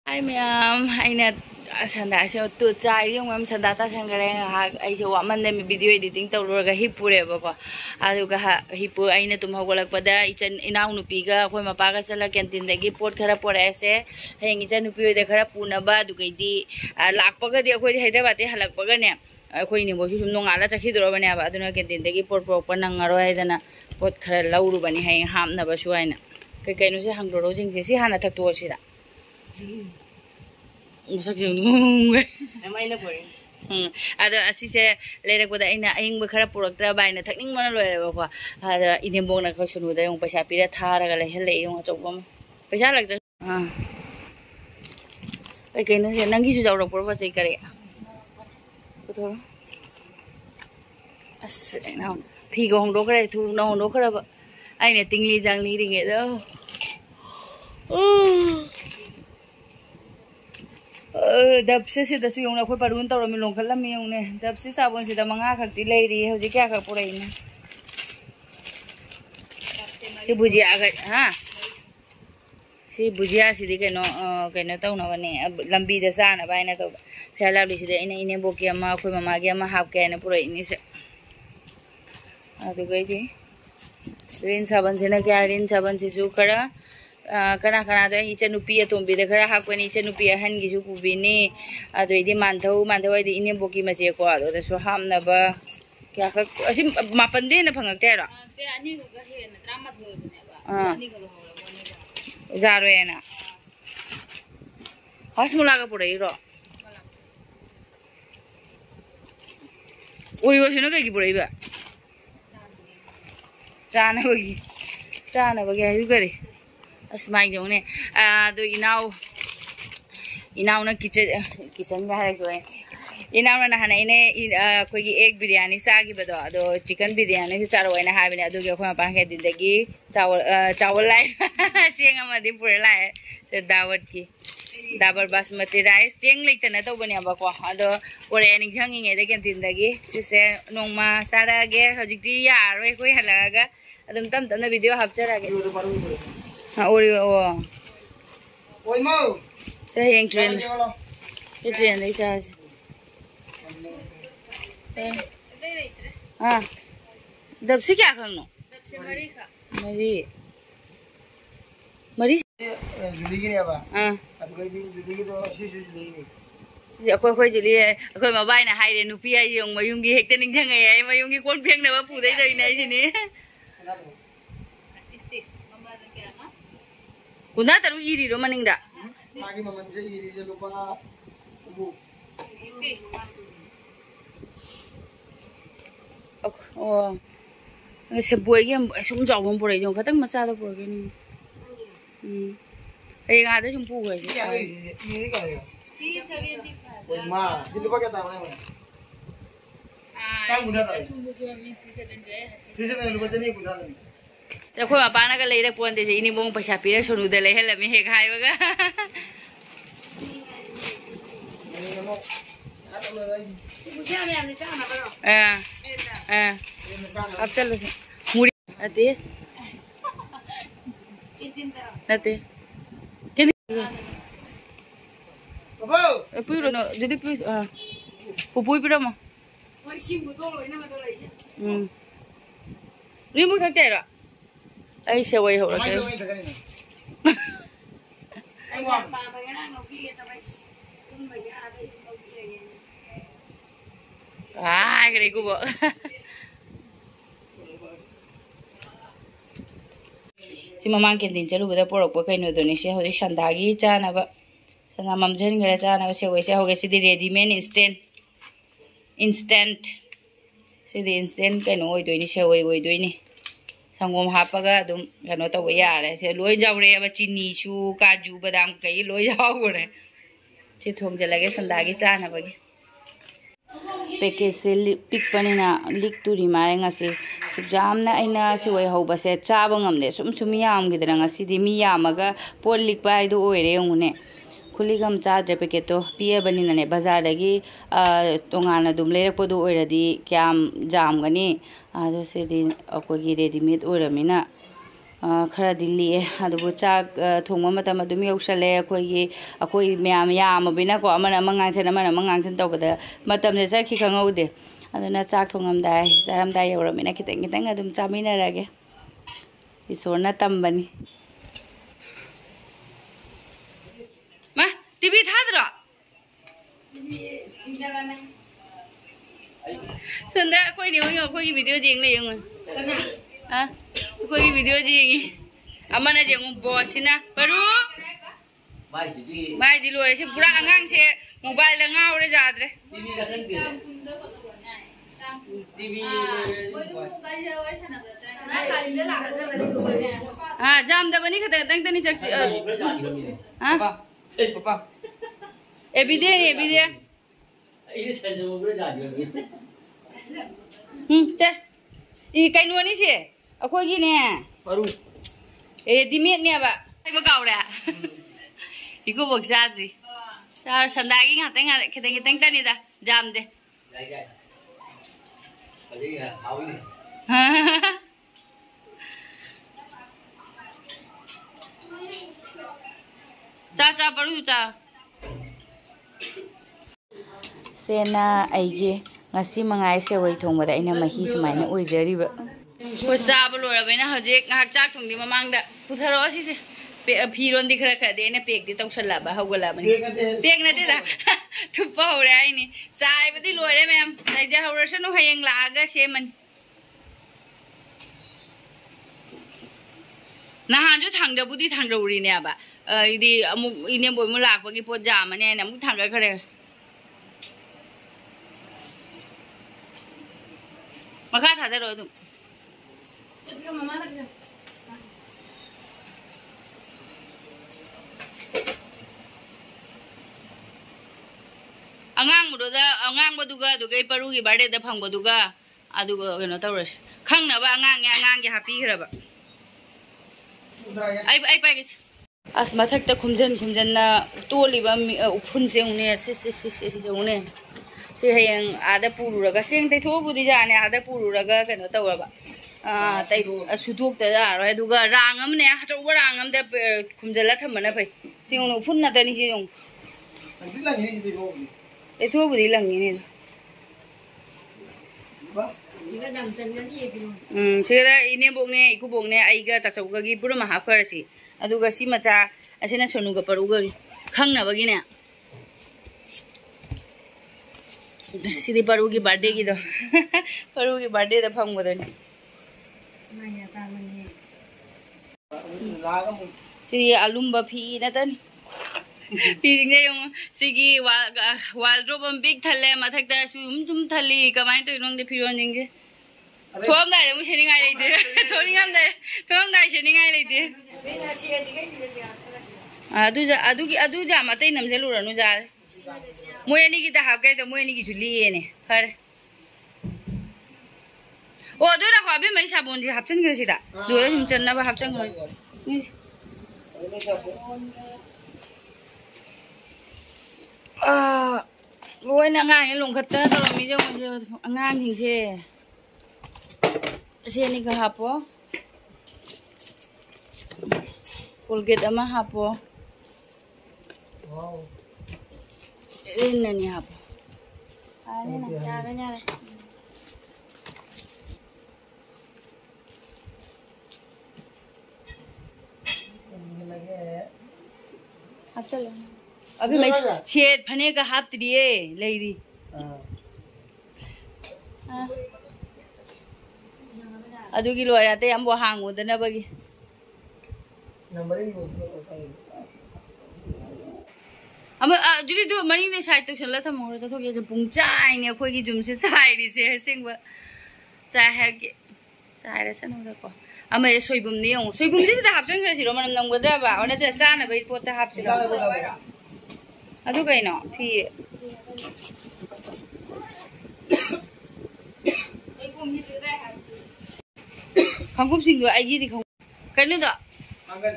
Hi ma'am, aina sanda so to chai yung ma'am sanda ta sangare ha ai so waman ne video editing tawrga hipure ba ko adu ga hipu aina tum hogolak pada ichan inau nupi ga khoi mapa ga sala canteen dagi pot khara pore ase heng ichan nupi de khara puna ba du kai di lak pa ga di khoi Hyderabad te halak pa ga ne khoi ni bo su sum nongala chakhi dro ba ne ba aduna canteen dagi pot pro pa nangaro ai dana pot khara lauru bani hai ham na ba su aina kai kai no se hang ro jing se si hana thak to sira Masak yung nung Amay na po rin. Ado asise lere ko da ina aying bakara purok trabaho na takning mana loere ba ko ado inimbong na ko sunuda yung paisa pira thara ga lehele yung achokbam paisa lagta ay kaino se nangi su jawrok por ba chai kare puthor as na phi go hong do kare thu na hong do kare ba ai ne tingli jangli ring e do dab se da su yung na khoi parun tawra mi long khalam yung ne dab se sabon se da manga khakti leiri hoji kya khak purai ne si bujia ga ha si bujia si di keno taw na bane lambi da sa na bai na to phela li si da ine boki ama khoi mama gi ama hap ke ne purai ni se adu gai di rin saban se na kya rin saban si su kara kana kana do icha nupi atombi de khara hakweni icha nupi ahan gi su kubini ado idi manthau idi ine boki mache ko ado da su hamna ba kya ka asim mapan de na phangak te ra Te ani ga he na drama thoi bane ba. Ani ga lo hola bane ga. jaro ena hasmula ga purei ro uri go sino ga gi purei ba chana bagi ayu gari asmai dong ne do inau na kitchen ga ha ko inau na hana ine koi gi egg biryani sa gi bado ado chicken biryani su charo na ha bine ado ge khoi pa ke din dagi chawal lai cheng ama di pur lai te dawat ki dabar basmati rice cheng lek ta na to bane ba ko ado pore ani jhangi nge de ke din dagi se nongma sara ge hojikti ya roi koi halaga adum tam na video hapchara ge ori o Oi mo. Saya yang train. Ini train ni charge. हाँ दब से क्या करना दब से मरी खा मरी जुली की नहीं अब हाँ अब कोई दिन जुली की तो शीशु जुली नहीं कोई जुली है कोई मोबाइल ना हाई रे नुपिया yung mayungi hekta ning thang ay mayungi kon pheng na ba pu dai dai nai sini kuna taru iri ro maning da magi maman se iri se lupa ubu oh se buai ge sum jaw bom pore jong khatang macha da pore ge ni ai nga da sum pu ge ini ka ya 375 ma si lupa kya ta mane sang guna ta 375 lupa chani guna ta देखो पाना का लेरे पोन दे इनी Bong पैसा पीरे सोनु दे ले hello मी हे खाय बगा अब चल मुड़ी अते नते केनी बाबू पुरो न जदी पु पुपुई पिरो म ओइ सिमु तो लोइना म तो लइसे रिमु थक्ते र ai sewai ho la ke ai cái này cô bộ si mamang canteen chalu bada porok pa kai no do ni se ho sandagi cha na ba sana mamjen gare cha na sewai se ho ge si ready made instant si di instant kai no oi do ni sewai oi do ni sangom hapaga dum kano to ya re se loi jawre ba chini su kaju badam kai loi jawre che thong je lage sandagi cha na bagi package se pick panina lik turi mare ngasi sujam na aina se wai hoba se chaba ngamne sum yam gidra ngasi di mi yamaga pol lik pai do oire ngune खुलीगम चाद्रे पेकेटो पिए बनिना ने बाजार लगी तोंगाना दुम लेरक पदो ओइरदी क्याम जाम गनी आदो सेदि अकोगी readymade ओइरमिना Kharadi लिए अदुबु चाक थोंगमा मतम अदुम यौसले अखोई म्याम यामबिना को अमन अमंगांसन तौबदा मतम से चखि खंगौदे अदुना चाक थोंगमदाय चारमदाय यौरमिना खितंग खितंग अदुम चामिनरगे इसोरना तंबनी मा टीवी थाद्रो संदा कोई नहीं हो कोई वीडियो देख ले यंग हाँ कोई वीडियो देंगी अमन अजय बॉसिना परू भाई दिलो ऐसे पूरा अंगांग से मोबाइल लगा और जादरे हाँ जाम दबनी खते तंग तनी चक्सी हाँ एबिदे चे ये कहीं नहीं से अखोई की ने परू रेडीमेड ने बा मैं काउरे इको बक्साद्री चार संदागी खाते खितंग तनी दा जाम दे चा परू चा सेना आइगे ngasi mangai sewai thongba da ina mahi sumaina oijariba ko sab lorabaina hojek ngak chak thongdi mamangda putharo asise phiron di khara khade ina pek di tawsalla ba hawgala bani pek na de da thupa hore aini chai badi lore ma'am naija hawrasanu hayeng laga seman na hanju thangda budi thangda uri ne ba idi amu ine boy mu lak bagi pot jam ne na mu thangga khare macha thada ro dum angang baduga dugai paru gi bade da phang baduga aduga keno tawras khang na ba angang gi happy khara ba ai pai gi as mathak ta khumjan na toli ba uphun se उने se उने से hayang ada pururaga seng tai tho budi jane ada pururaga keno tawaba tai sutuk ta da ro aduga rangam ne hacho rangam da khumjala thamana pai sing no phun na ta ni si yong tai tho budi langi ni sira ine bongne iku bongne aiga ta chauga gi pura ma hafarasi aduga si macha asina sonuga paruga khangna bagi ne सिरी परू की birthday की तो परू की birthday तो फंग बदन सिरी आलूम buffy ना तन पीजिंगे yung sigi wardrobe am big thalle mathak da sum thali kamai to nong de phiron jing je thom dai mu shening ai leite thom dai shening ai leite adu ja matai nam je lu ranu ja मोय नि की ता half के तो मोय नि की जुली ने फर ओ दो ना खाबे मै साबुन जी हाफचन गरे सिदा दोरे जुम चन्ना बा हाफचन गरे लोय ना ngang नि लंखत तो मी जो ngang हिं से नि का हापो कोलगेट अमा हापो wow ini nih apa? Ini nih caranya deh. Apa calo? Abis macam shade panen ka hap tadi lady. Aduh kilo ada teh ambo hangu dan apa lagi? अमर जुदी दो मनी ने साइड तक चला था मोर तो के पुंचाई ने खोई की जुम से साइड से सेंग चाय है के साइड से न को अमर सोइबुम ने सोइबुम से हापजन खर सिरो मनम नंगदरा बा और ने चाना बई पोत हाप सिरो अदु कइनो फी खंगुम सिंग दो आइगी दि खंग कइनो दो मंगन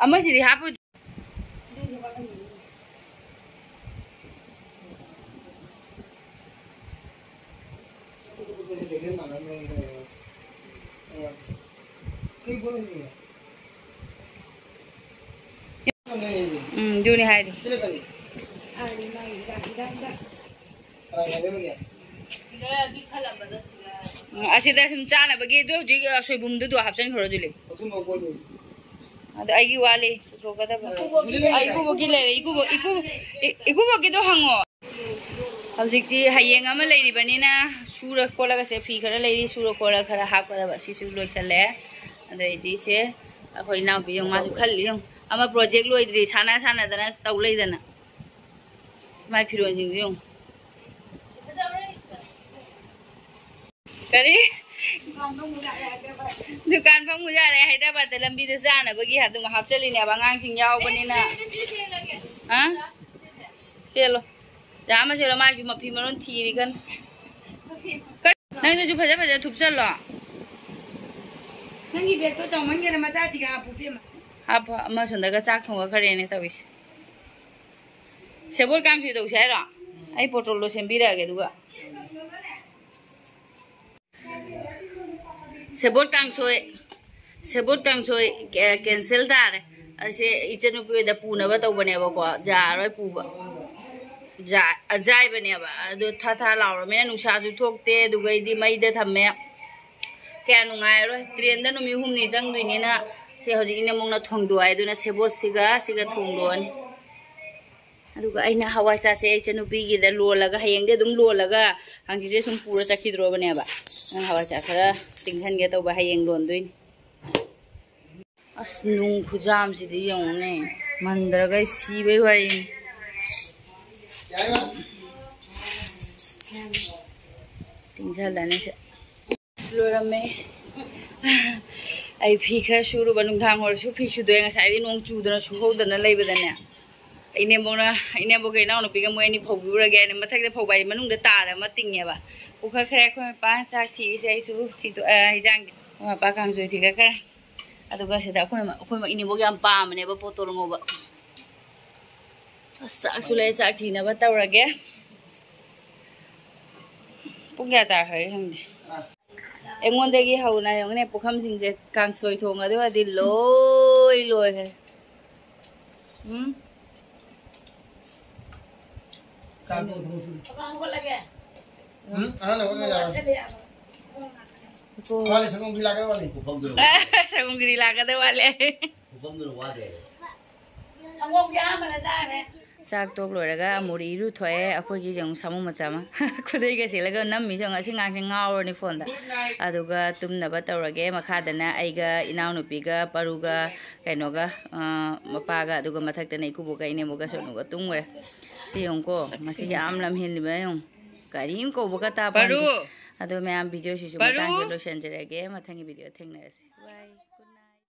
अमर सिरि हाप Juni hai di. Asida sum chana bagi do ji soi bum do hapsan khoro jule. Ado ai wale tro kada ba. Ai ku bogi le iku bogi do hango. Hauzik ji hayeng ama leiri banina sura khola ga se phi khara leiri sura khola khara hakpada ba si su loi sale. Ado idi se akhoi naw bi yong ma su khali yong ama project loi di sana dana tau lei dana. Smai phiron jing yong. Kali dukan phang mu ja re Hyderabad da lambi da jana bagi hadu ma hapchali ne bangang sing yaw banina ha selo jama selo ma ju ma phi maron thiri kan nang ju phaja thup chalo nangi bek to chawman ge ma cha chi ga pu pe ma ha ma sonda ga chak thong ga khare ne tawis sebor kam si do sai ro ai potol lo sembi ra ge duga sebot kang soi cancel dare ase ichenu pe da puna ba to bane ba ko ja roi pu ba ja ajai bane ba do tha law me nu sa su thokte du gai di mai da thamme kya nu ngai roi train da nu mi hum ni jang dui ni na se hoji ine mong na thong do ai do na sebot siga thong do ni adu ga aina hawai cha se ichenu pi gi da lo la ga hayeng de dum lo la ga hang ji je sum pura cha khidro bane ba nang hawai cha khara tingthan ge to ba hayeng lon dui as nung khujam si di yong ne mandra ga si be wari tingthal da ne se slora me ai phi khara shuru banung thang hor su phi su doeng sai di nong chu dana su ho dana lei ba dana ine bo ge naw no pi ga mo ani phau bu ra ge ne mathak de phau bai manung de ta ra ma ting ne ba ku kha khare khoi pa chak thi se su thi to hijang ma pa kang soi thi ga kha adu ga se da khoi ma ini bo ga pa ma ne ba potol ngo ba asa su le chak thi na ba taw ra ge pung ya ta khai ham di engon de gi hau na yong ne pokham sing je kang soi thong adu adi loi kha Samu thong su. Ko lage. Ana ko ga ja. Wale sagong gila ka wale. Sagong gila ka de wale. Wa de. Sagong ya ma na ja ne. Sak tok loi raga amuri ru thoe akhoi gi jong samu macha ma khudai ga selaga nam mi jong asi ngang sing ngawr ni phone da aduga tumna ba tawrage makha dana aiga inaw nu pi ga paru ga kaino ga mapa ga aduga mathak ta nei ku bo ga ine mo ga sonu ga tungre si yong ko masi yam lam hin li ba yong karim ko bo ga ta paru adu me am video shi su ma tang lo shen jere ge ma thangi video thengna si bye